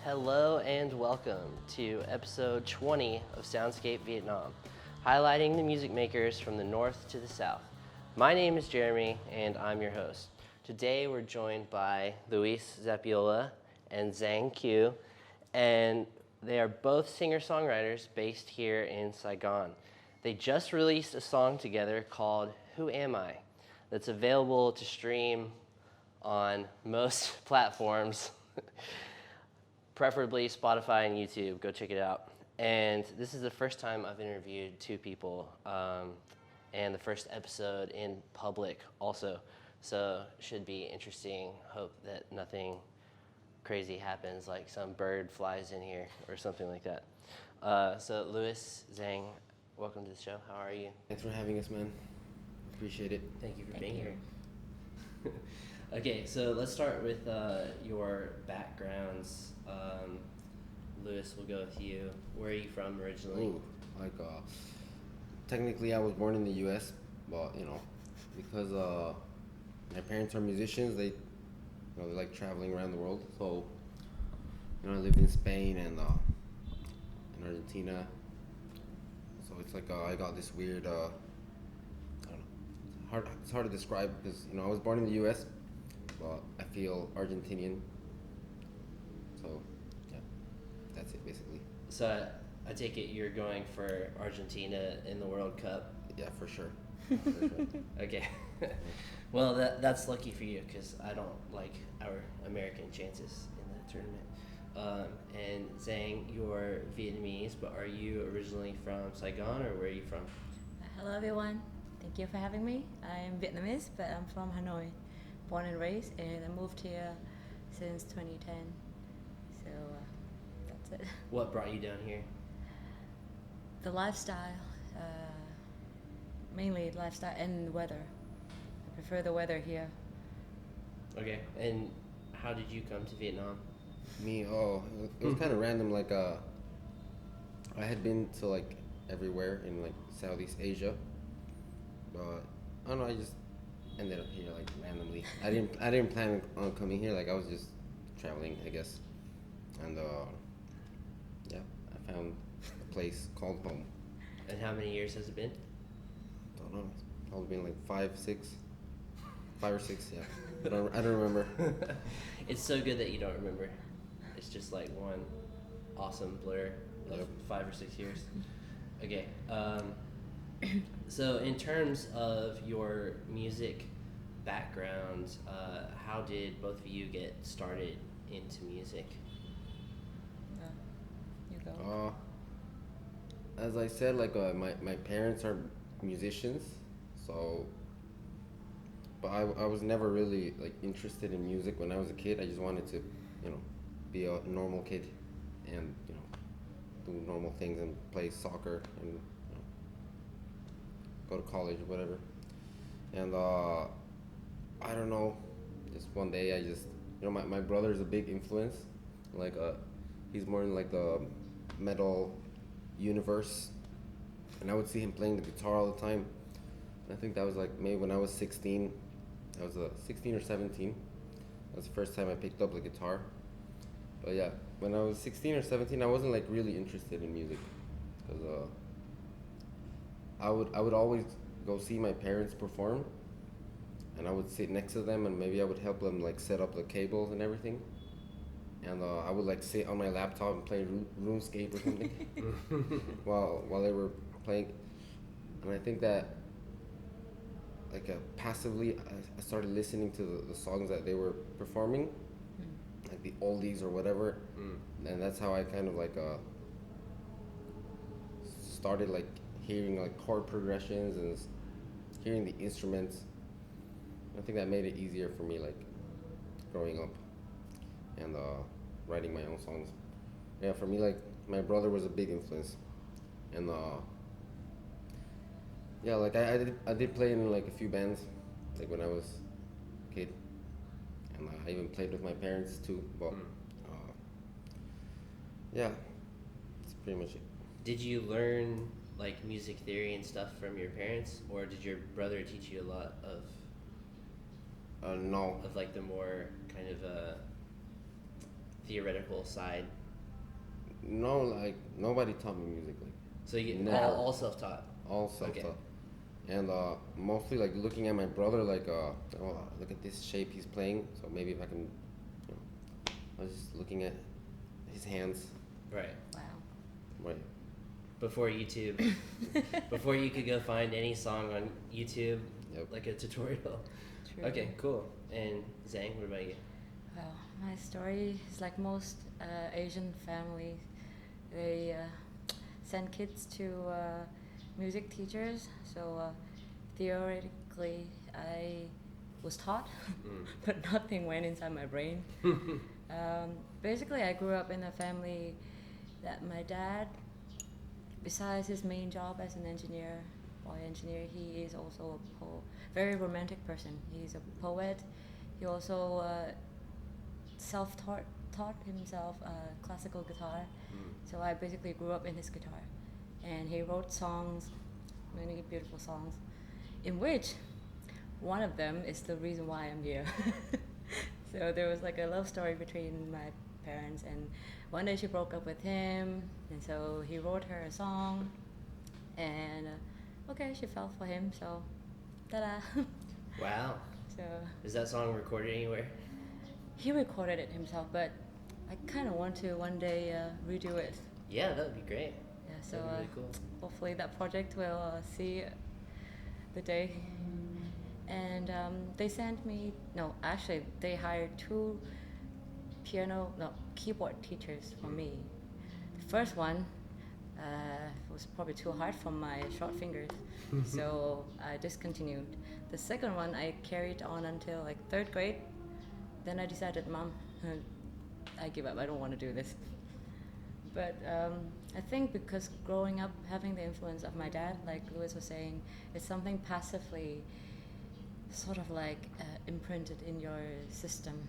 Hello and welcome to episode 20 of Soundscape Vietnam, highlighting the music makers from the north to the south. My name is Jeremy and I'm your host. Today we're joined by Luis Zapiola and Ziang Kieu, and they are both singer-songwriters based here in Saigon. They just released a song together called Who Am I? That's available to stream on most platforms. Preferably Spotify and YouTube. Go check it out. And this is the first time I've interviewed two people, and the first episode in public also. So should be interesting. Hope that nothing crazy happens, like some bird flies in here or something like that. So Luis, Zhang, welcome to the show. How are you? Thanks for having us, man. Appreciate it. Thank you for being here. Okay, so let's start with your backgrounds. Luis, we'll go with you. Where are you from originally? Technically I was born in the U.S., but because my parents are musicians, they like traveling around the world. So I lived in Spain and in Argentina. So it's like I got this weird. I don't know. It's hard to describe because I was born in the U.S., but I feel Argentinian. So, yeah, that's it basically. So I take it you're going for Argentina in the World Cup? Yeah, for sure. Okay. Well, that's lucky for you because I don't like our American chances in the tournament. And Zhang, you're Vietnamese, but are you originally from Saigon or where are you from? Hello everyone, thank you for having me. I am Vietnamese, but I'm from Hanoi, born and raised, and I moved here since 2010. So that's it. What brought you down here? The lifestyle, mainly lifestyle and the weather. I prefer the weather here. Okay, and how did you come to Vietnam? Me, it was kind of random. Like, I had been to like everywhere in like Southeast Asia, but I don't know. I just ended up here like randomly. I didn't plan on coming here. Like I was just traveling, I guess, and yeah, I found a place called home. And how many years has it been? Don't know. It's probably been like 5 or 6. Yeah, I don't remember. It's so good that you don't remember. It's just like one awesome blur of 5 or 6 years. Okay. So in terms of your music background, how did both of you get started into music? You go. As I said, like my parents are musicians, so. But I was never really like interested in music when I was a kid. I just wanted to, be a normal kid, and do normal things and play soccer and go to college or whatever. And I don't know, just one day I just my brother's a big influence. Like he's more in like the metal universe, and I would see him playing the guitar all the time. And I think that was like maybe when I was 16. I was 16 or 17. That was the first time I picked up the guitar. But yeah, when I was 16 or 17, I wasn't like really interested in music, because I would always go see my parents perform, and I would sit next to them and maybe I would help them like set up the cables and everything, and I would like sit on my laptop and play RuneScape or something while they were playing, and I think that like passively I started listening to the songs that they were performing, like the oldies or whatever, and that's how I kind of like started like hearing like chord progressions and hearing the instruments. I think that made it easier for me, like growing up and writing my own songs. Yeah, for me, like my brother was a big influence, and yeah, like I did play in like a few bands, like when I was a kid, and I even played with my parents too. But yeah, that's pretty much it. Did you learn like music theory and stuff from your parents, or did your brother teach you a lot of No. like the more kind of theoretical side? No, like nobody taught me music. Like So you get Never. all self-taught. all self Okay. taught. And mostly like looking at my brother, like oh, look at this shape he's playing. So maybe if I can, I was just looking at his hands. Right. Wow. Right. Before YouTube, before you could go find any song on YouTube, Yep. like a tutorial. True. Okay, cool. And Zhang, what about you? Well, my story is like most Asian families. They send kids to music teachers. So theoretically, I was taught, but nothing went inside my brain. Basically, I grew up in a family that my dad, besides his main job as an engineer, boy engineer, he is also a very romantic person. He's a poet. He also taught himself classical guitar. So I basically grew up in his guitar, and he wrote songs, many beautiful songs, in which one of them is the reason why I'm here. So there was like a love story between my parents, and one day she broke up with him, and so he wrote her a song, and okay, she fell for him, so ta-da. Wow. So Is that song recorded anywhere? he recorded it himself, but I kind of want to one day redo it. Yeah, that would be great. Yeah, so That'd be really cool. hopefully that project will see the day. And they sent me, no, actually they hired two keyboard teachers for me. The first one was probably too hard for my short fingers, so I discontinued. The second one I carried on until like 3rd grade. Then I decided, Mom, I give up, I don't want to do this. But I think because growing up, having the influence of my dad, like Louis was saying, it's something passively sort of like imprinted in your system.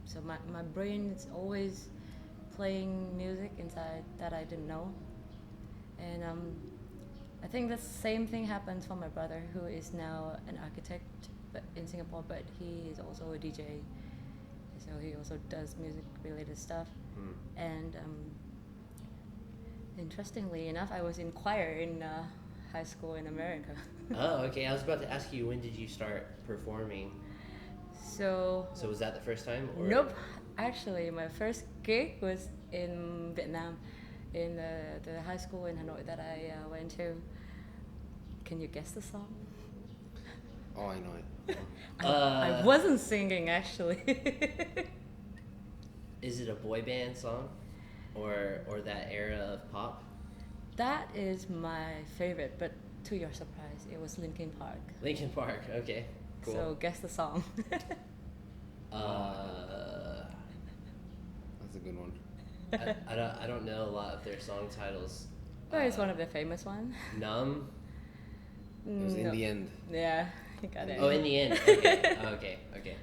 So my brain is always playing music inside that I didn't know. And I think the same thing happens for my brother, who is now an architect but in Singapore, but he is also a DJ. So he also does music related stuff. And interestingly enough, I was in choir in high school in America. Oh, okay. I was about to ask you, when did you start performing? So Was that the first time? Or? nope. Actually, my first gig was in Vietnam, in the high school in Hanoi that I went to. Can you guess the song? Oh, I know it. I wasn't singing actually. Is it a boy band song, or that era of pop? That is my favorite, but to your surprise, it was Linkin Park. Linkin Park. Okay, cool. So guess the song. That's a good one. I don't know a lot of their song titles. But it's one of the famous ones. Numb. It was in the end. Yeah, you got it. Oh, in the end. Okay. Okay.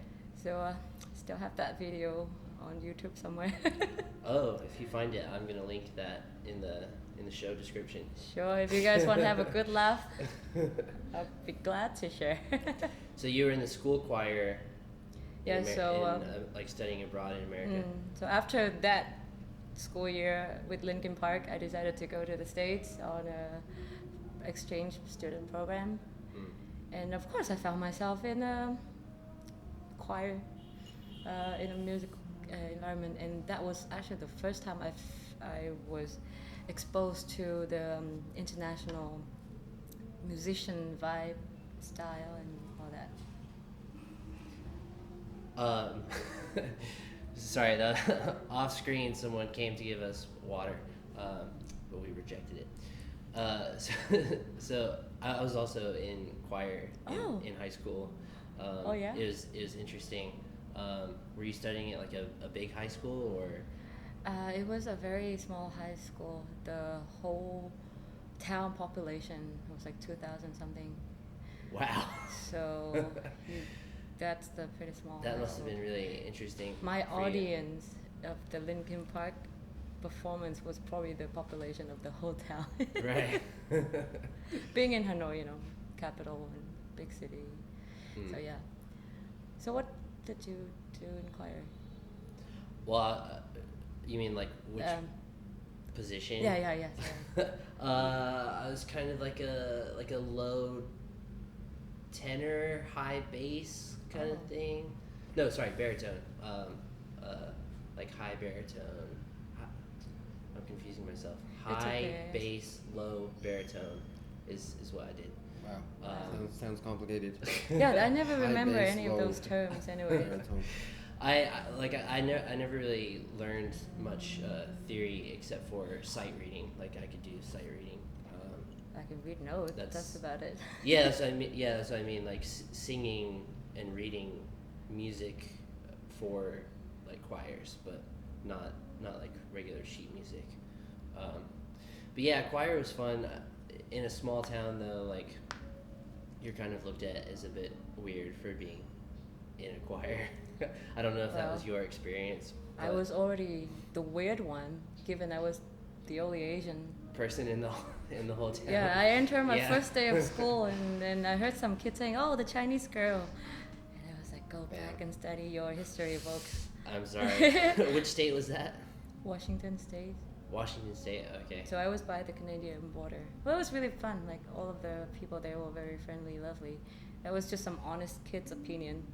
So still have that video on YouTube somewhere. Oh, if you find it, I'm gonna link that in the show description. Sure, if you guys want to have a good laugh, I'll be glad to share. So you were in the school choir. Yeah, so like studying abroad in America. so after that school year with Linkin Park, I decided to go to the States on a exchange student program. And of course I found myself in a choir, in a music environment, and that was actually the first time I was exposed to the international musician vibe, style, and all that. Sorry, off screen someone came to give us water, but we rejected it. So I was also in choir in high school. Oh yeah. It was interesting. Were you studying at like a big high school or? It was a very small high school. The whole town population was like 2,000 something. Wow. So that's the pretty small. That high must have school. been really interesting. My for you. audience of the Linkin Park performance was probably the population of the whole town. Right. Being in Hanoi, capital and big city. So yeah. So what did you do in choir? Well, you mean like which position? Yeah. I was kind of like a low tenor, high bass kind of thing. No, sorry, baritone. Like high baritone. I'm confusing myself. It's High okay. bass, low baritone is what I did. Wow. Sounds complicated. Yeah, I never High remember bass, any of low those terms anyway. baritone. I never really learned much theory except for sight reading. Like I could do sight reading. I can read notes. That's about it. Yeah, that's what I mean. Yeah, that's what I mean. Like singing and reading music for like choirs, but not like regular sheet music. But yeah, choir was fun. In a small town though, like you're kind of looked at as a bit weird for being in a choir. I don't know if that was your experience. I was already the weird one, given I was the only Asian person in the whole town. Yeah, I entered my first day of school, and then I heard some kids saying, "Oh, the Chinese girl," and I was like, "Go back and study your history books." I'm sorry. Which state was that? Washington State. Washington State. Okay. So I was by the Canadian border. Well, it was really fun. Like all of the people there were very friendly, lovely. That was just some honest kid's opinion.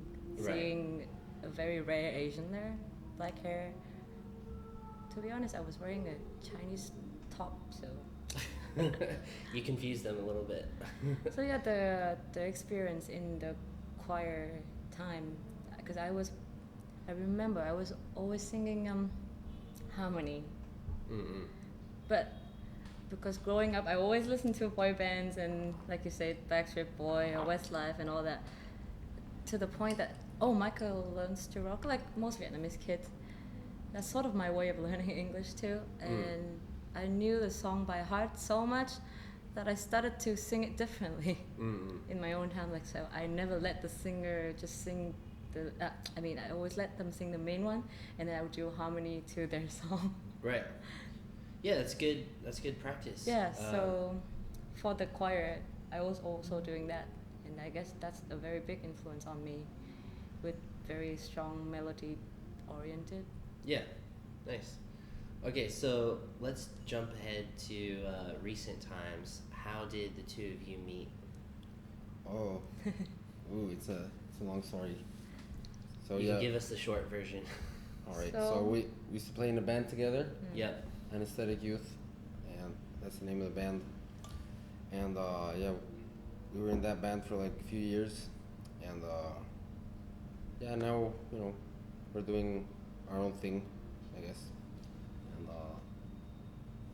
Seeing a very rare Asian there, black hair. To be honest, I was wearing a Chinese top, so. You confused them a little bit. So yeah, the experience in the choir time, because I remember I was always singing harmony. Mm-mm. But because growing up, I always listened to boy bands and, like you said, Backstreet Boy or Westlife and all that, to the point that, Michael learns to rock like most Vietnamese kids. That's sort of my way of learning English too. And I knew the song by heart so much that I started to sing it differently in my own time. Like, so I never let the singer just sing I always let them sing the main one, and then I would do harmony to their song. Right. Yeah, that's good. That's good practice. Yeah. So for the choir, I was also doing that, and I guess that's a very big influence on me, with very strong melody oriented. Yeah. Nice. Okay, so let's jump ahead to recent times. How did the two of you meet? Oh, it's a long story. So you can give us the short version. All right. So we used to play in a band together. Yep. Anesthetic Youth, and that's the name of the band. And we were in that band for like a few years, and now we're doing our own thing, I guess. And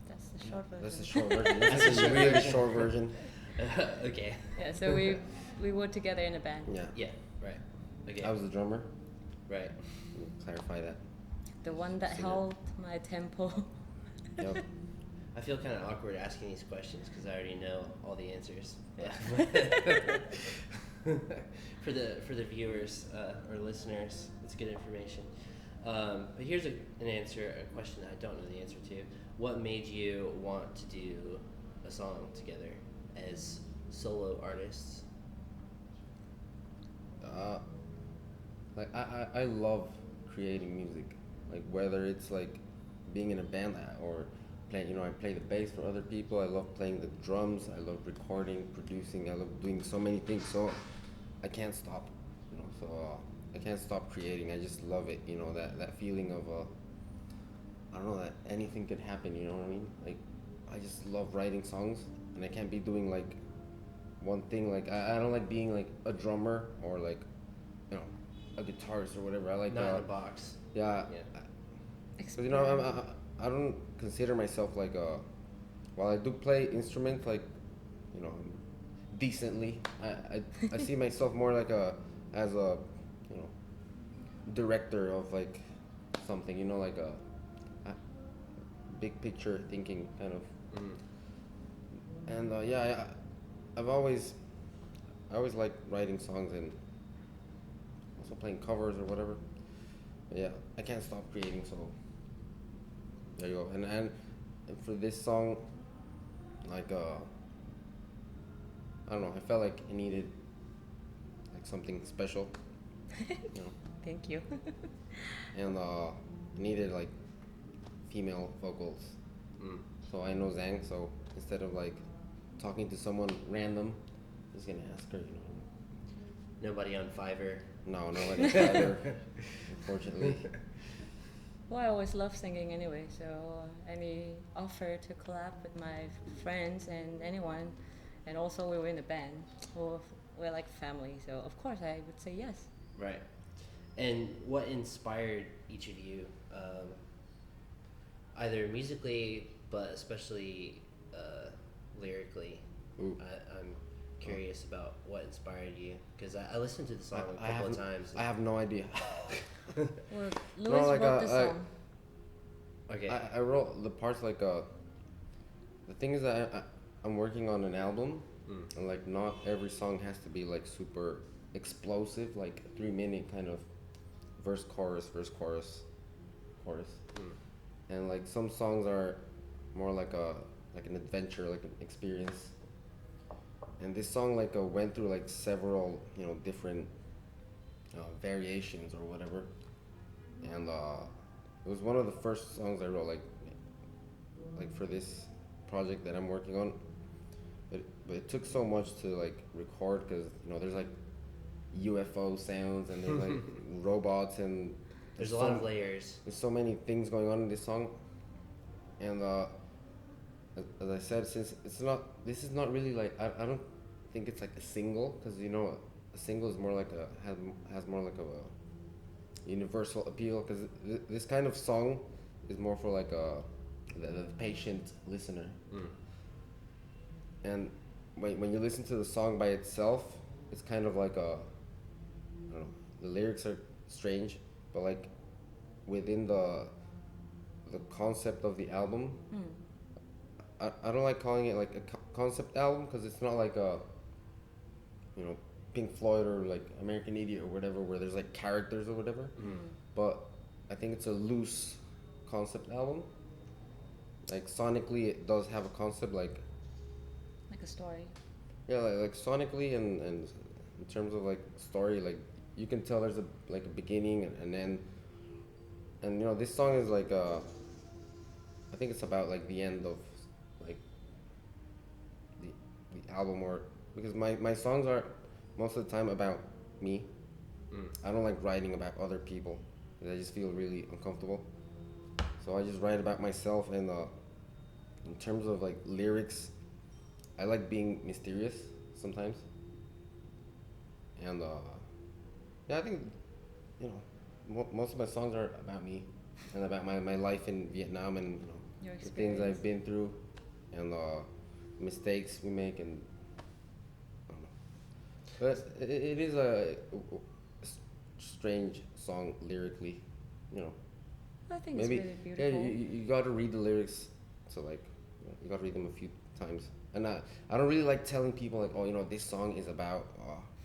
that's the short version. That's the short version. That's a really short version. Okay. Yeah. So we were together in a band. Yeah. Yeah. Right. Okay. I was the drummer. Right. Clarify that. The one that held my tempo. Yep. I feel kind of awkward asking these questions because I already know all the answers. Yeah. For the viewers or listeners, it's good information. But here's a question I don't know the answer to. What made you want to do a song together as solo artists? Like I love creating music, like whether it's like being in a band or playing, I play the bass for other people. I love playing the drums. I love recording, producing. I love doing so many things. So I can't stop, I can't stop creating. I just love it, that feeling of I don't know, that anything could happen. You know what I mean? Like I just love writing songs, and I can't be doing like one thing. Like I don't like being like a drummer or like a guitarist or whatever. I like not in a box. Yeah. But I don't consider myself like while I do play instruments like decently, I see myself more like as a director of like something, like a big picture thinking kind of. And I always liked writing songs and also playing covers or whatever. But yeah, I can't stop creating, so there you go. And for this song, like I don't know, I felt like it needed like something special. Thank you. And I needed like female vocals. So I know Zhang, so instead of like talking to someone random, I'm just gonna ask her, you know. Nobody on Fiverr. No, nobody ever, unfortunately. Well, I always love singing anyway, so any offer to collab with my friends and anyone, and also we were in a band, we're like family, so of course I would say yes. Right. And what inspired each of you, either musically, but especially lyrically? I'm curious about what inspired you, because I listened to the song a couple of times. I have no idea. Well, Louis like, wrote the song. Okay. I wrote the parts like the thing is that I'm working on an album, and like not every song has to be like super explosive, like 3-minute kind of verse chorus, and like some songs are more like an adventure, like an experience. And this song like went through like several, you know, different variations or whatever, and it was one of the first songs I wrote like for this project that I'm working on. But it took so much to like record, because you know there's like UFO sounds and there's like robots, and There's a lot of layers. there's so many things going on in this song. And as I said, since this is not really like, I don't think it's like a single, because you know a single is more like has more like a universal appeal, because this kind of song is more for like the patient listener. And when you listen to the song by itself, it's kind of like I don't know, the lyrics are strange, but like within the concept of the album, I don't like calling it like a concept album, because it's not like a, you know, Pink Floyd or like American Idiot or whatever, where there's like characters or whatever. But I think it's a loose concept album. Like sonically, it does have a concept, like Like a story. yeah, like sonically, and in terms of like story, like you can tell there's a beginning and end. And you know, this song is like I think it's about like the end of like the album, or because my songs are most of the time about me. I don't like writing about other people, 'cause I just feel really uncomfortable. So I just write about myself. And in terms of like lyrics, I like being mysterious sometimes. And yeah, I think, you know, most of my songs are about me and about my life in Vietnam, and you know, Your the things experience. I've been through, and mistakes we make, and I don't know. But it is a strange song lyrically, you know. I think Maybe it's really beautiful. you got to read the lyrics, so like you got to read them a few times. And I don't really like telling people like, oh, you know, this song is about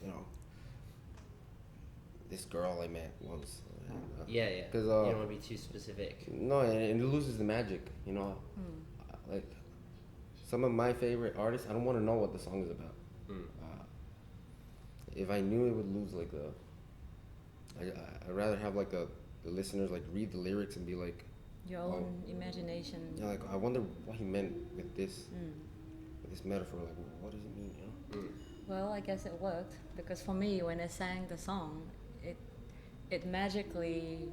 you know, this girl I met once. Yeah. 'Cause, you don't want to be too specific. No, and it loses the magic, you know. Like some of my favorite artists, I don't want to know what the song is about. If I knew, it would lose like I'd rather have like the listeners like read the lyrics and be like, Your own imagination. yeah, like I wonder what he meant with this metaphor. Like, what does it mean? You know? Well, I guess it worked, because for me, when I sang the song, it magically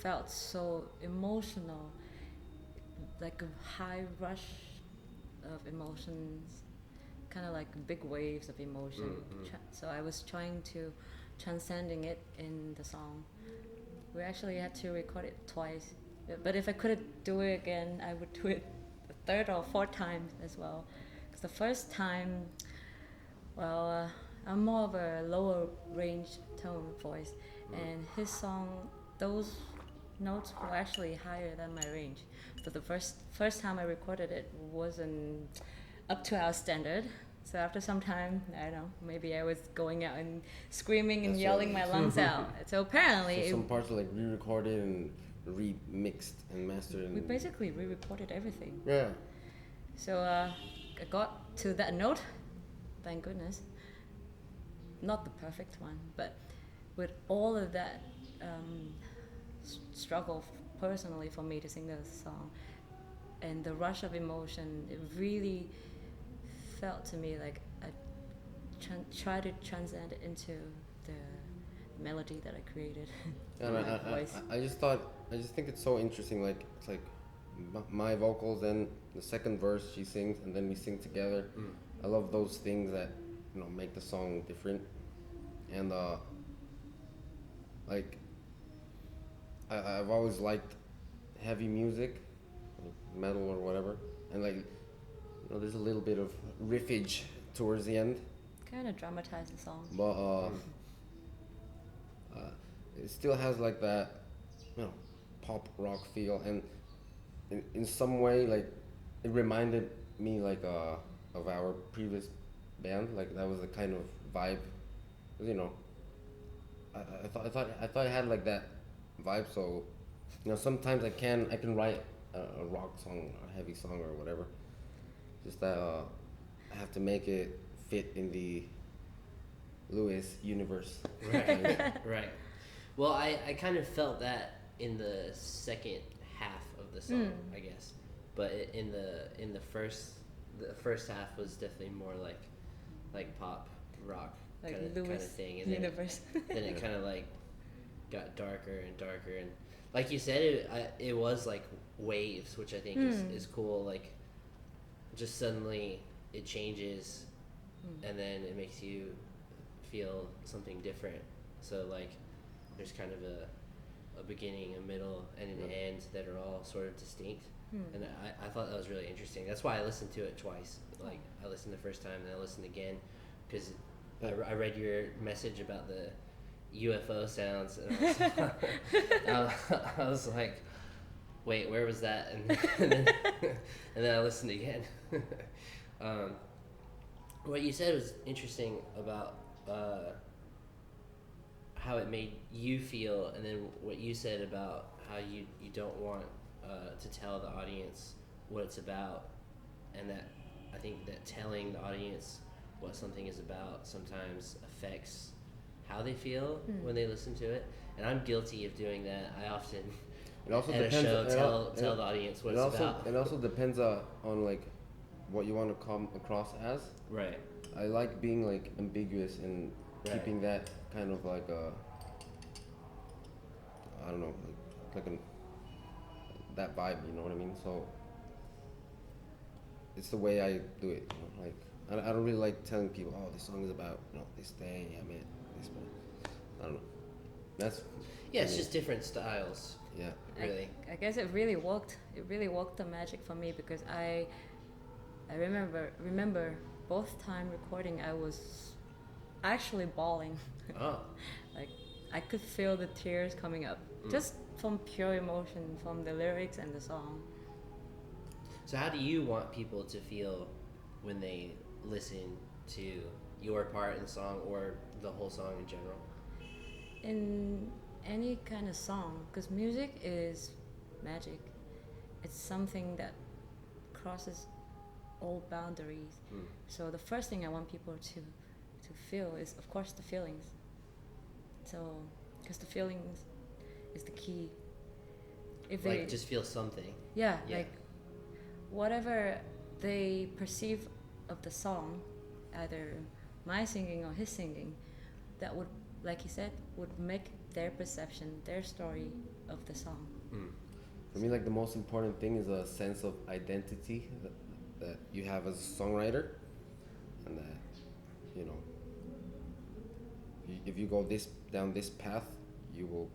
felt so emotional, like a high rush of emotions, kind of like big waves of emotion. So I was trying to transcending it in the song. We actually had to record it twice, but if I could do it again, I would do it the third or fourth time as well. Because the first time, well, I'm more of a lower range tone voice, and his song, those notes were actually higher than my range. So the first time I recorded it wasn't up to our standard. So after some time, I don't know, maybe I was going out and screaming and That's yelling right. my lungs out. So apparently, So some parts are like re-recorded and remixed and mastered. And we basically re-recorded everything. yeah. So I got to that note, thank goodness. Not the perfect one, but with all of that struggle personally for me to sing this song, and the rush of emotion, it really felt to me like I try to transcend it into the melody that I created. And Voice. I just think it's so interesting. Like it's like my vocals and the second verse she sings, and then we sing together. I love those things that make the song different. And like I've always liked heavy music, like metal or whatever, and like there's a little bit of riffage towards the end, Kind of dramatize the song. but it still has like that pop rock feel, and in some way like it reminded me like of our previous band. Like that was the kind of vibe, I thought it had like that vibe. So sometimes I can write a rock song, a heavy song or whatever, just that I have to make it fit in the Lewis universe. Right, right. Well, I kind of felt that in the second half of the song, I guess. But in the first half was definitely more like pop rock Like kind of Lewis thing, and universe. then it kind of like got darker and darker, and like you said, it was like waves, which I think is cool. Like just suddenly it changes, and then it makes you feel something different. So like there's kind of a beginning, a middle, and an end that are all sort of distinct. And I thought that was really interesting. That's why I listened to it twice. Like I listened the first time, and then I listened again, because I read your message about the UFO sounds, and I was like, wait, where was that? And then I listened again. What you said was interesting about how it made you feel, and then what you said about how you don't want to tell the audience what it's about, and that I think that telling the audience what something is about sometimes affects how they feel when they listen to it. And I'm guilty of doing that. I often It also at depends. a show tell the audience what it's about. It also depends on like what you want to come across as. Right. I like being like ambiguous and keeping that kind of like I don't know, like that vibe. You know what I mean? So it's the way I do it. Like I don't really like telling people, oh, this song is about this thing. I mean, this. I don't know. That's It's just different styles. Yeah. Really. I guess it really worked. It really worked the magic for me, because I remember both time recording I was actually bawling. Oh. Like I could feel the tears coming up just from pure emotion from the lyrics and the song. So how do you want people to feel when they listen to your part in the song or the whole song in general? In any kind of song, because music is magic. It's something that crosses all boundaries. So the first thing I want people to feel is, of course, the feelings. So, because the feelings is the key. If Like they just feel something. yeah, like whatever they perceive of the song, either my singing or his singing, that would, like he said, would make their perception, their story of the song. For me, like the most important thing is a sense of identity that you have as a songwriter, and that if you go down this path, you will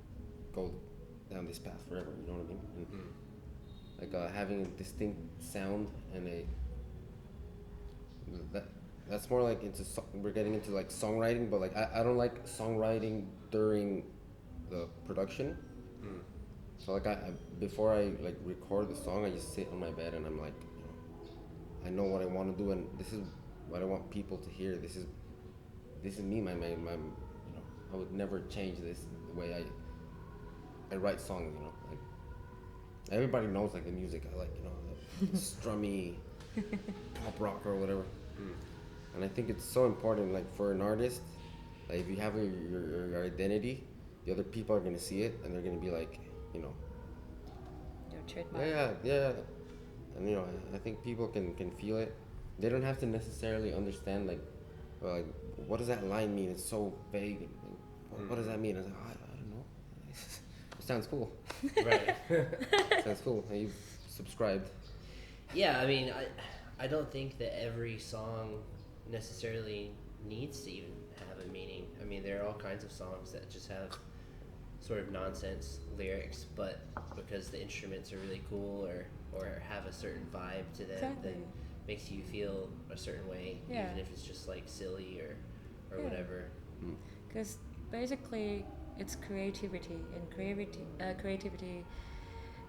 go down this path forever. You know what I mean? And like having a distinct sound and that's more like we're getting into like songwriting, but like I don't like songwriting during the production. So like before I like record the song, I just sit on my bed and I'm like, I know what I want to do, and this is what I want people to hear. This is me. My I would never change this the way I write songs. Like everybody knows like the music I like. The strummy pop rock or whatever. And I think it's so important, like for an artist, like if you have your identity, the other people are gonna see it and they're gonna be like, you know. Your trademark. Yeah. And I think people can feel it. They don't have to necessarily understand like what does that line mean? It's so vague. What does that mean? I was like, I don't know. It sounds cool. Right. Sounds cool. And you've subscribed. Yeah, I mean, I don't think that every song necessarily needs to even have a meaning. I mean, there are all kinds of songs that just have sort of nonsense lyrics, but because the instruments are really cool or have a certain vibe to them Exactly. that makes you feel a certain way, Yeah. even if it's just like silly or Yeah. whatever. Because basically it's creativity, and creativity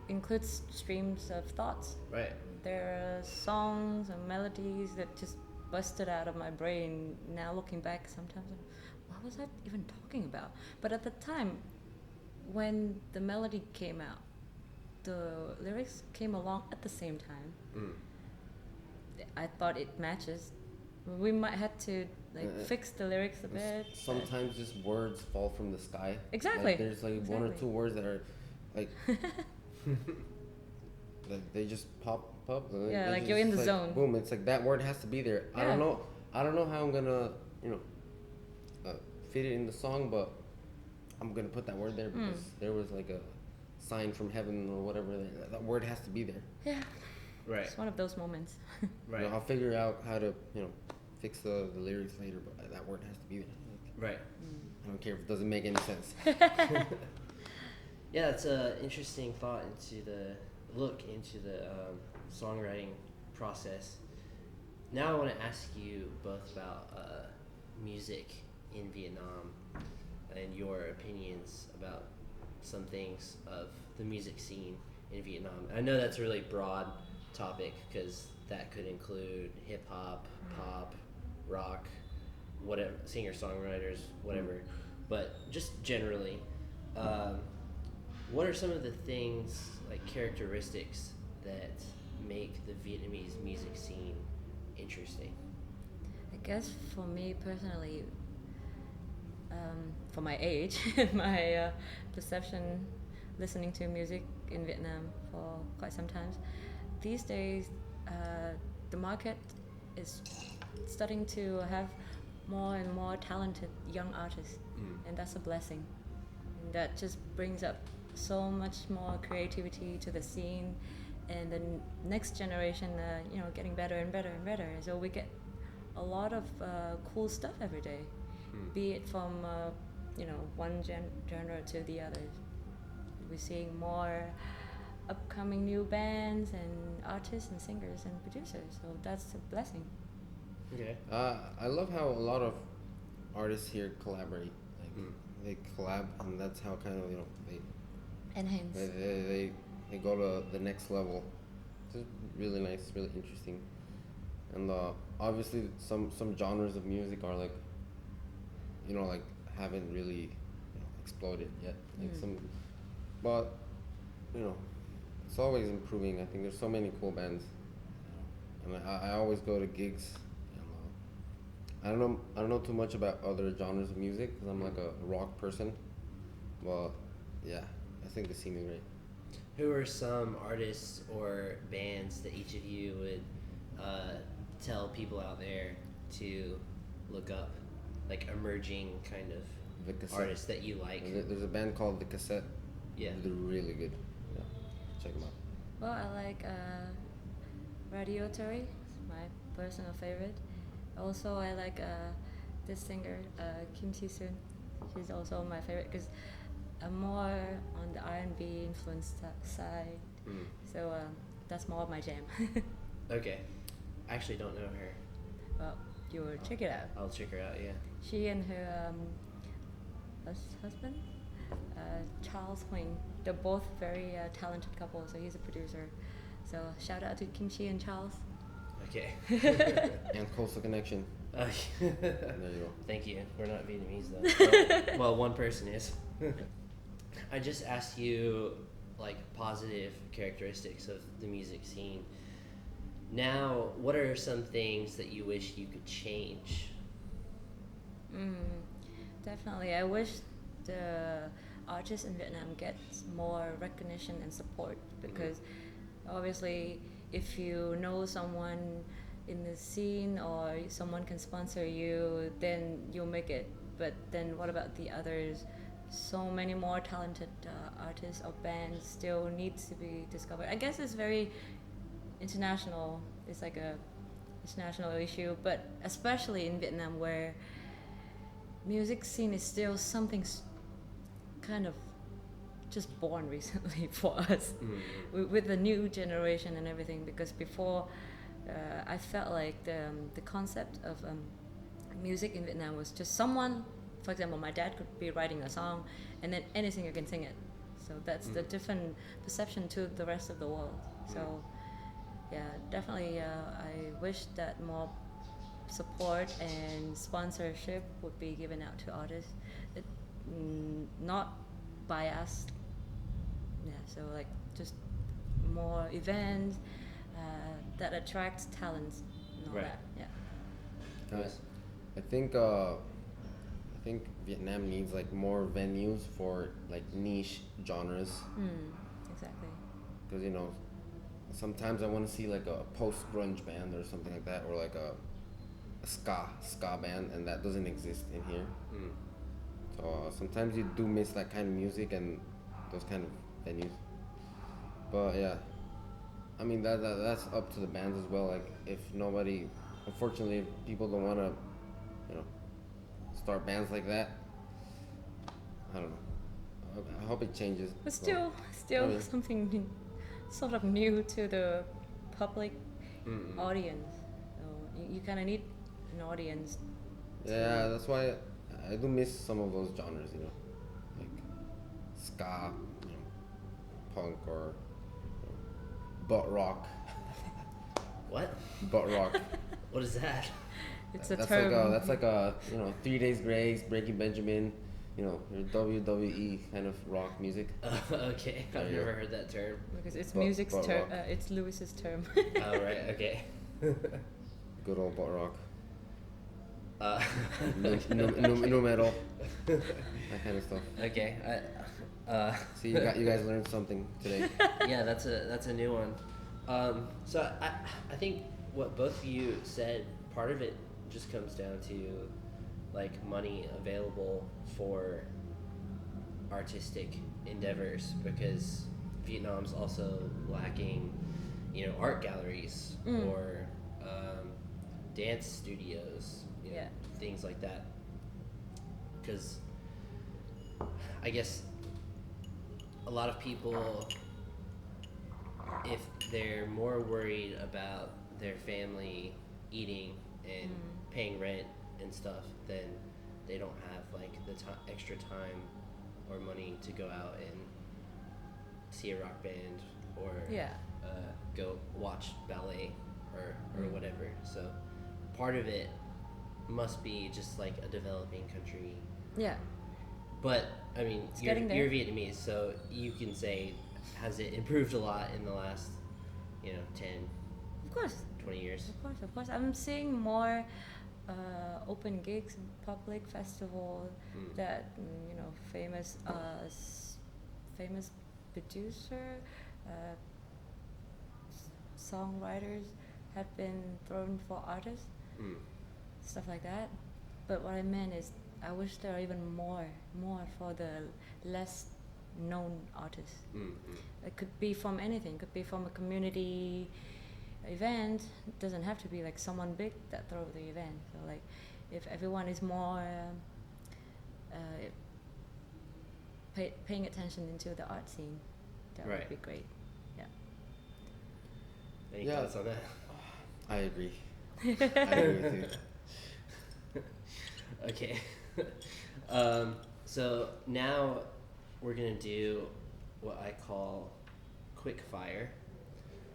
includes streams of thoughts. Right. There are songs and melodies that just busted out of my brain. Now looking back, sometimes what was I even talking about? But at the time, when the melody came out, the lyrics came along at the same time. I thought it matches. We might have to fix the lyrics a bit. Sometimes just words fall from the sky. Exactly. Like, there's like one or Exactly. two words that are like that they just pop up. Yeah, They like just, you're in the like, zone. Boom! It's like that word has to be there. I Yeah. don't know how I'm gonna fit it in the song, but I'm gonna put that word there because there was like a sign from heaven or whatever. That word has to be there. Yeah, Right. it's one of those moments. Right. I'll figure out how to fix the lyrics later, but that word has to be there. Like, Right. I don't care if it doesn't make any sense. Yeah, it's a interesting thought into the songwriting process. Now I want to ask you both about music in Vietnam and your opinions about some things of the music scene in Vietnam. I know that's a really broad topic because that could include hip hop, pop, rock, whatever, singer-songwriters, whatever. But just generally, what are some of the things, like characteristics, that make the Vietnamese music scene interesting? I guess for me personally, for my age, my perception, listening to music in Vietnam for quite some time, these days the market is starting to have more and more talented young artists, and that's a blessing. And that just brings up so much more creativity to the scene, and the next generation, getting better and better and better. So we get a lot of cool stuff every day, be it from one genre to the others. We're seeing more upcoming new bands and artists and singers and producers. So that's a blessing. Okay. I love how a lot of artists here collaborate. Like they collab, and that's how kind of Enhance. they go to the next level. It's really nice, really interesting, and obviously some genres of music are like haven't really exploded yet. Like but it's always improving. I think there's so many cool bands, and I always go to gigs. And, I don't know too much about other genres of music because I'm like a rock person, but yeah, I think the scene is great. Who are some artists or bands that each of you would tell people out there to look up, like emerging kind of The Cassette. artists that you like? There's a band called The Cassette. Yeah. They're really good. Yeah, check them out. Well, I like Radio Tori, my personal favorite. Also, I like this singer, Kim Si-soon. She's also my favorite because I'm more on the R&B influenced side. So that's more of my jam. Okay. I actually don't know her. Well, you will check it out. I'll check her out, yeah. She and her husband, Charles Huang, they're both very talented couple, so he's a producer. So shout out to Kimchi and Charles. Okay. And Coastal Connection. There you go. Thank you. We're not Vietnamese though. Well, one person is. I just asked you like positive characteristics of the music scene. Now, what are some things that you wish you could change? Definitely. I wish the artists in Vietnam get more recognition and support, because obviously if you know someone in the scene or someone can sponsor you, then you'll make it. But then what about the others? So many more talented artists or bands still needs to be discovered. I guess it's very international. It's like a international issue, but especially in Vietnam, where music scene is still something kind of just born recently for us, with the new generation and everything. Because before, I felt like the concept of music in Vietnam was just someone, for example, my dad could be writing a song and then any singer can sing it. So that's the different perception to the rest of the world. So yeah, definitely I wish that more support and sponsorship would be given out to artists. Not by us. Yeah, so like just more events that attracts talents and all Right. that. Yeah. Yes. I think Vietnam needs like more venues for like niche genres, Exactly. because sometimes I want to see like a post grunge band or something like that, or like a ska band, and that doesn't exist in here. So sometimes you do miss that kind of music and those kind of venues. But yeah, I mean that's up to the bands as well. Like if nobody, unfortunately, if people don't want to, start bands like that. I don't know. I hope it changes. But still something sort of new to the public audience. So you kind of need an audience. Yeah, that's why I do miss some of those genres. Like ska, punk, or butt rock. What? Butt rock. What is that? It's a That's term. like a 3 Days Grace, Breaking Benjamin, your WWE kind of rock music. Okay, I've There you never go. heard that term. Because it's butt music's term. rock. It's Lewis's term. Oh, right, okay. Good old butt rock. Okay. Nu metal, that kind of stuff. Okay, See, you guys learned something today. yeah, that's a new one. So I think what both of you said, part of it just comes down to like money available for artistic endeavors, because Vietnam's also lacking, art galleries or dance studios, Yeah. things like that. Because I guess a lot of people, if they're more worried about their family eating and paying rent and stuff, then they don't have like the extra time or money to go out and see a rock band or Yeah. go watch ballet or whatever. So part of it must be just like a developing country. Yeah. But I mean, It's you're getting there. Vietnamese, so you can say, has it improved a lot in the last 10, Of course. 20 years? Of course. I'm seeing more open gigs, public festival that famous famous producer, songwriters have been thrown for artists, stuff like that. But what I meant is, I wish there are even more for the less known artists. It could be from anything. Could be from a community event. It doesn't have to be like someone big that throw the event. So like, if everyone is more paying attention into the art scene, that Right. would be great. Yeah. Any Yeah. thoughts on that? I agree. I agree with you. Okay. So now we're gonna do what I call quick fire.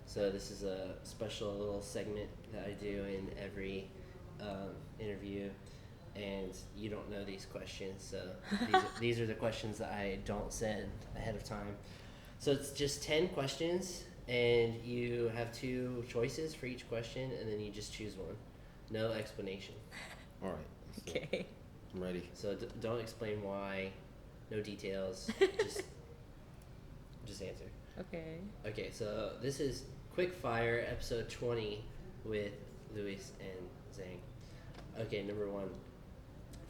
So this is a special little segment that I do in every interview, and you don't know these questions, so these are the questions that I don't send ahead of time. So it's just 10 questions, and you have 2 choices for each question, and then you just choose one. No explanation. All right. let's do it. Okay. I'm ready. So don't explain why No details. just answer. Okay. Okay, so this is Quick Fire, episode 20 with Luis and Zhang. Okay, number 1.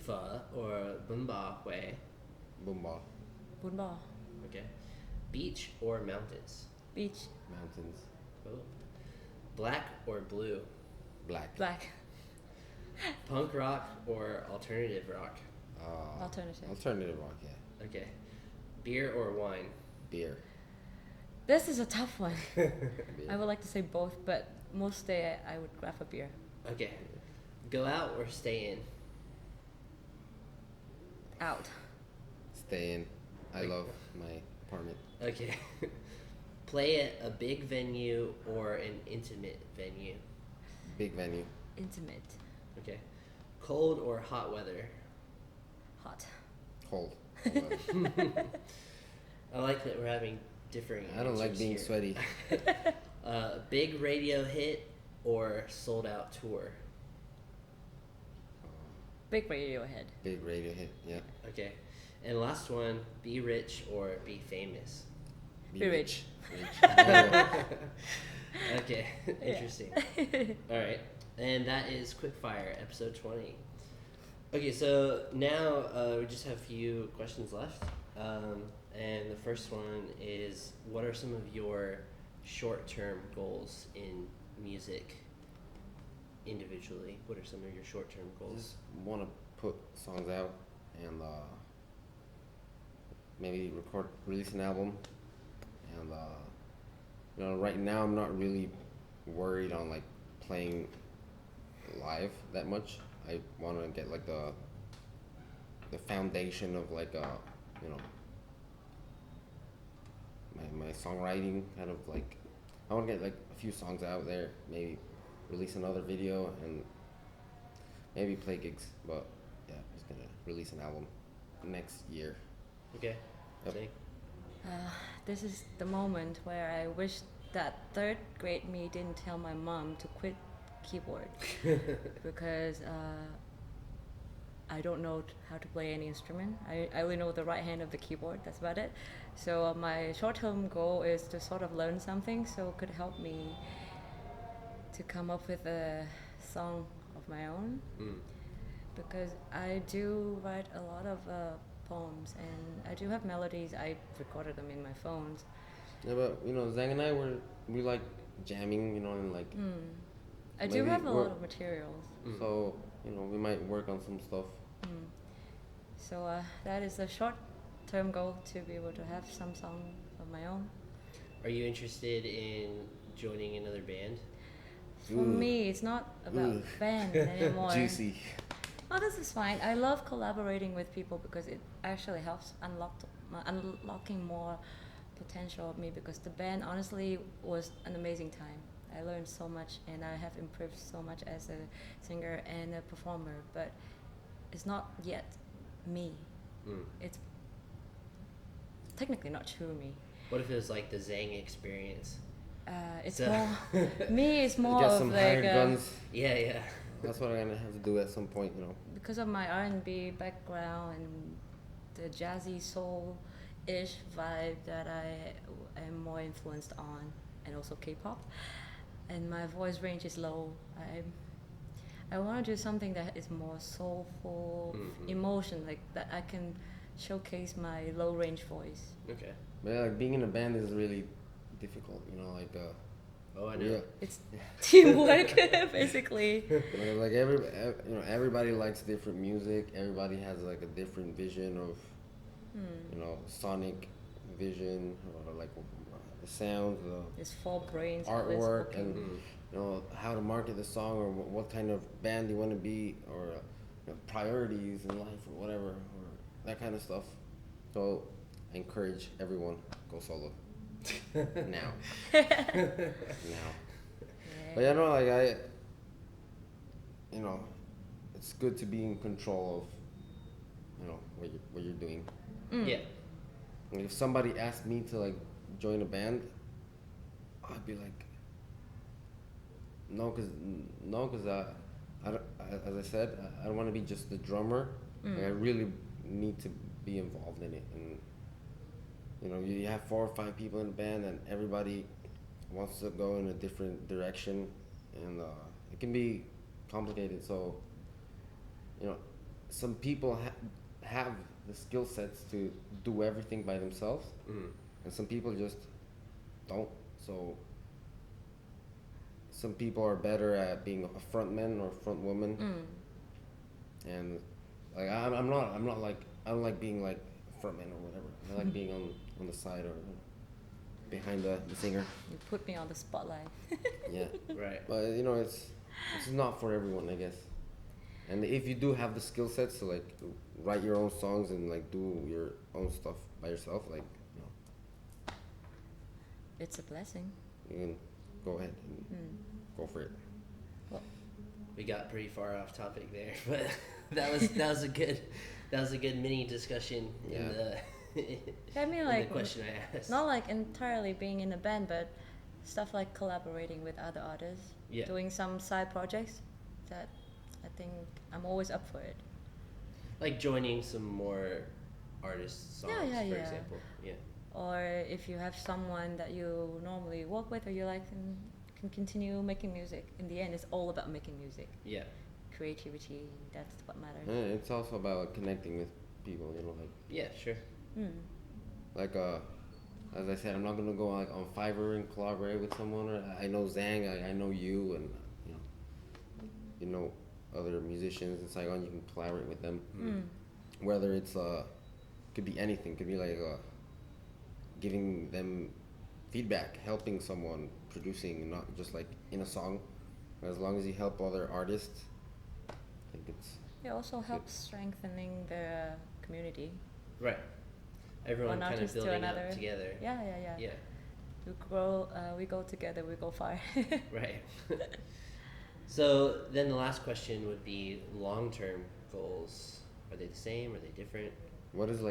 Pho or bún bò Huế. Boomba. Bún bò. Okay. Beach or mountains? Beach. Mountains. Oh. Black or blue? Black. Black. Punk rock or alternative rock? Alternative. Alternative rock, yeah. Okay. Beer or wine? Beer. This is a tough one. Beer. I would like to say both, but most day I would grab a beer. Okay. Go out or stay in? Out. Stay in. I love my apartment. Okay. Play at a big venue or an intimate venue? Big venue. Intimate. Okay. Cold or hot weather? Hot. Cold. I like that we're having differing I don't like answers being here. sweaty. Big radio hit or sold out tour? Big Radiohead. Big radio hit, yeah. Okay. And last one, be rich or be famous? Be rich. Rich. Okay, interesting. All right, and that is Quickfire, episode 20. Okay, so now we just have a few questions left. And the first one is, what are some of your short-term goals in music individually? What are some of your short-term goals? Just want to put songs out and maybe release an album. And right now I'm not really worried on like playing live that much. I want to get like the foundation of like my songwriting, kind of like I want to get like a few songs out there, maybe release another video and maybe play gigs. But yeah, I'm just gonna release an album next year. Okay. Yep. Zhang? This is the moment where I wish that third grade me didn't tell my mom to quit keyboard because I don't know how to play any instrument. I only know the right hand of the keyboard. That's about it. So my short-term goal is to sort of learn something so it could help me to come up with a song of my own. Because I do write a lot of poems and I do have melodies. I recorded them in my phones. Yeah, but Zhang and I we like jamming, and like I do maybe have a lot of materials. so we might work on some stuff. So that is a short-term goal, to be able to have some song of my own. Are you interested in joining another band? For me, it's not about band anymore. Juicy. Oh, this is fine. I love collaborating with people because it actually helps unlocking more potential of me, because the band honestly was an amazing time. I learned so much and I have improved so much as a singer and a performer, but it's not yet me. It's technically not true me. What if it was like the Zhang experience? It's So- more me. It's more Get of some like hired guns. Yeah. That's what I'm gonna have to do at some point. because of my R&B background and the jazzy soul-ish vibe that I am more influenced on, and also K-pop. And my voice range is low. I want to do something that is more soulful, emotion, like that I can showcase my low range voice. Okay. But yeah, like being in a band is really difficult. Oh, I know. Yeah. It's teamwork, basically. Like everybody likes different music. Everybody has like a different vision of, sonic vision, or like the sounds, It's 4 brains. artwork, always and how to market the song, or what kind of band you want to be, or priorities in life, or whatever, or that kind of stuff. So I encourage everyone go solo now. Now. But it's good to be in control of, what you're doing. Yeah. Like if somebody asked me to like join a band, I'd be like, no, cause I don't, as I said, I don't want to be just the drummer. Like I really need to be involved in it, and you know, you have 4 or 5 people in the band, and everybody wants to go in a different direction, and it can be complicated. So, you know, some people have the skill sets to do everything by themselves, and some people just don't. So, some people are better at being a frontman or front woman, and like I'm not like, I don't like being like a frontman or whatever. I like being on the side or behind the singer. You put me on the spotlight. Yeah. Right. But you know, it's not for everyone, I guess. And if you do have the skill sets to like write your own songs and like do your own stuff by yourself, like, you know, It's a blessing. you can go ahead and go for it. Well, We got pretty far off topic there, but that was a good mini discussion in the I mean, in like, the question I asked. not like entirely being in a band, but stuff like collaborating with other artists, Yeah. doing some side projects. That I think I'm always up for it. Like joining some more artists' songs, Yeah, for yeah. example. Yeah. Or if you have someone that you normally work with, or you like, and can continue making music. In the end, it's all about making music. Yeah. Creativity, that's what matters. And it's also about like, connecting with people, you know, like Yeah, sure. like as I said, I'm not gonna go like on Fiverr and collaborate with someone. Or I know Zang, I know you, and you know other musicians in Saigon. You can collaborate with them. Whether it's could be anything. Could be like giving them feedback, helping someone, producing, not just like in a song. As long as you help other artists, I think it's It also helps strengthening the community. Right. Everyone One kind of artist to building another. up together. Yeah. Yeah. We grow, we go together, we go far. Right. So then the last question would be long-term goals. Are they the same? Are they different? what does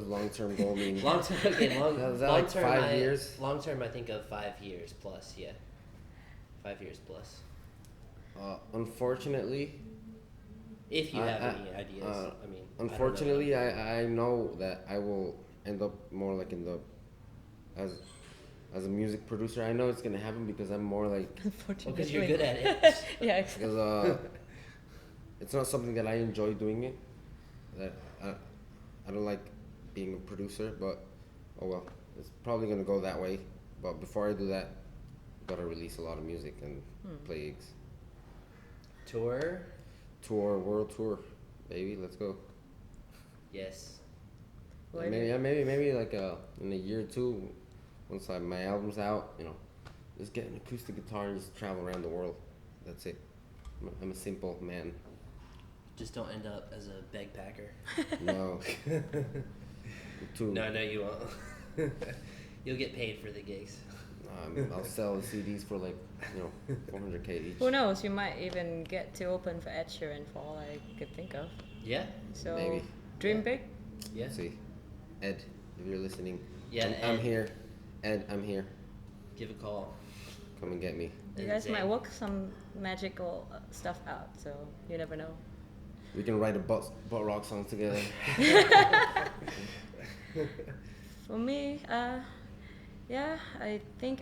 long-term goal mean? Long-term, okay, Is that like 5 years? Long-term, I think of 5 years plus, yeah. 5 years plus. Unfortunately, If you have I- any ideas, I mean. unfortunately, I know that I will end up more like in the as a music producer. I know it's gonna happen because I'm more like Unfortunately. Because you're good at it. Yeah. because it's not something that I enjoy doing it. That I don't like being a producer, but oh well, it's probably gonna go that way. But before I do that, gotta release a lot of music and play gigs. Tour? World tour, baby, let's go. Yes. Where Maybe like in a year or two, once my album's out, you know, just get an acoustic guitar and just travel around the world. That's it. I'm a simple man. Just don't end up as a bagpacker. No. Too. No, you won't. You'll get paid for the gigs. I'll sell the CDs for like, you know, 400K each. Who knows? You might even get to open for Ed Sheeran for all I could think of. Yeah? So Maybe. dream Yeah. big. Yeah. See, Ed, if you're listening, Yeah, I'm Ed. here. Ed, I'm here. Give a call. Come and get me. You And guys might Zang. work some magical stuff out, so you never know. We can write a butt rock song together. For me, yeah, I think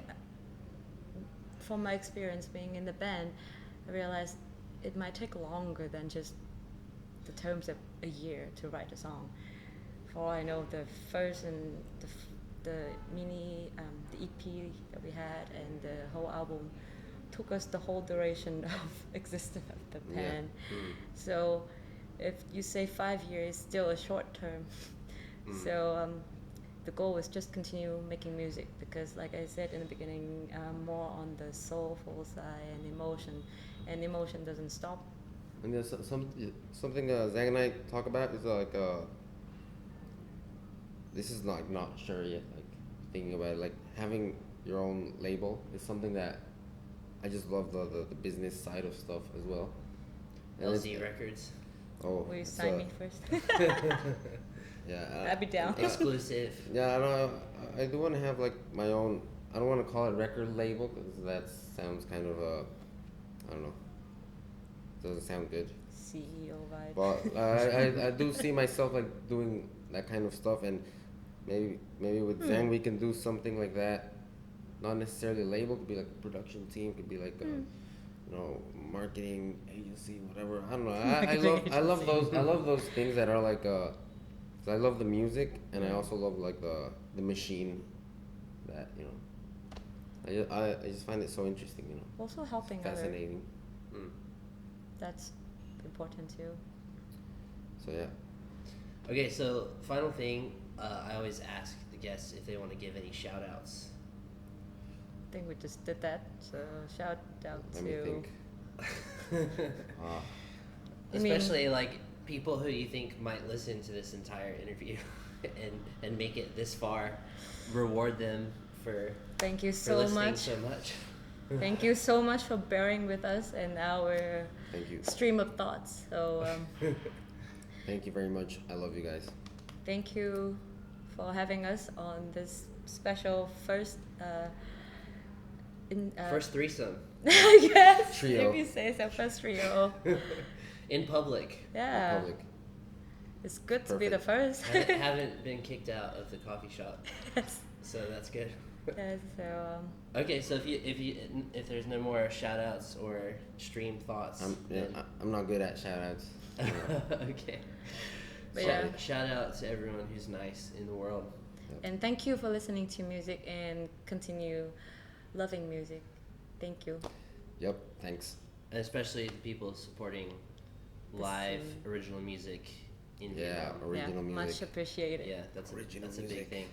from my experience being in the band, I realized it might take longer than just the terms of a year to write a song. For all I know, the first and the mini, the EP that we had and the whole album took us the whole duration of existence of the Yeah. band. So if you say 5 years, still a short term. So the goal is just continue making music because, like I said in the beginning, more on the soulful side and emotion doesn't stop. And there's something Zang and I talk about is like this is not sure yet. Like thinking about it, like having your own label is something that I just love the business side of stuff as well. And LZ Records. Oh, Will you it's, sign me first? Yeah, I'd be down. Exclusive. yeah. I know. I do want to have like my own. I don't want to call it record label because that sounds kind of I don't know. Doesn't sound good. CEO vibe. But I do see myself like doing that kind of stuff, and maybe with Zhang we can do something like that. Not necessarily a label, could be like a production team, could be like a, you know, marketing agency, whatever. I don't know. I love those things that are like 'cause I love the music, and I also love like the machine that, you know. I just find it so interesting, you know. Also helping others. Fascinating. That's important too. So yeah. Okay, so final thing, I always ask the guests if they want to give any shout outs. I think we just did that. So shout out Let to. me think. Especially like people who you think might listen to this entire interview and make it this far. Reward them for Thank you for so listening much. so much. Thank you so much for bearing with us and our Thank you. stream of thoughts. So Thank you very much. I love you guys. thank you for having us on this special first. First threesome Yes, Trio. if you say so, first trio. in public. Yeah, Public. it's good to be the Perfect. first. Haven't been kicked out of the coffee shop, Yes. so that's good. Yeah, so Okay, so if there's no more shout outs or stream thoughts, I'm not good at shout outs. okay. But So, yeah. shout out to everyone who's nice in the world. and thank you for listening to music and continue loving music. Thank you. Yep, thanks. And especially the people supporting live original music in Yeah, Vietnam. original Much music. appreciated. Yeah, that's a Original big music. thing.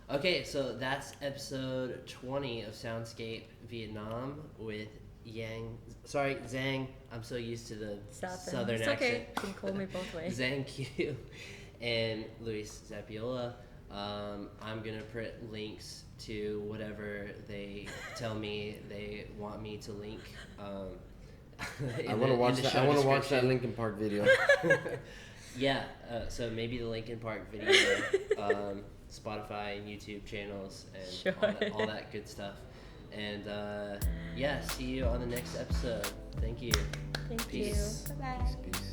Okay, so that's episode 20 of Soundscape Vietnam with Zhang. I'm so used to the southern It's accent. okay. You can call me both ways. Ziang Kieu and Luis Zapiola. I'm gonna put links to whatever they tell me they want me to link. I want to watch that. I want to watch that Linkin Park video. Yeah, so maybe the Linkin Park video, Spotify and YouTube channels, and Sure. all that good stuff. And yeah, see you on the next episode. Thank you. Thank Peace. you. Bye bye. Peace.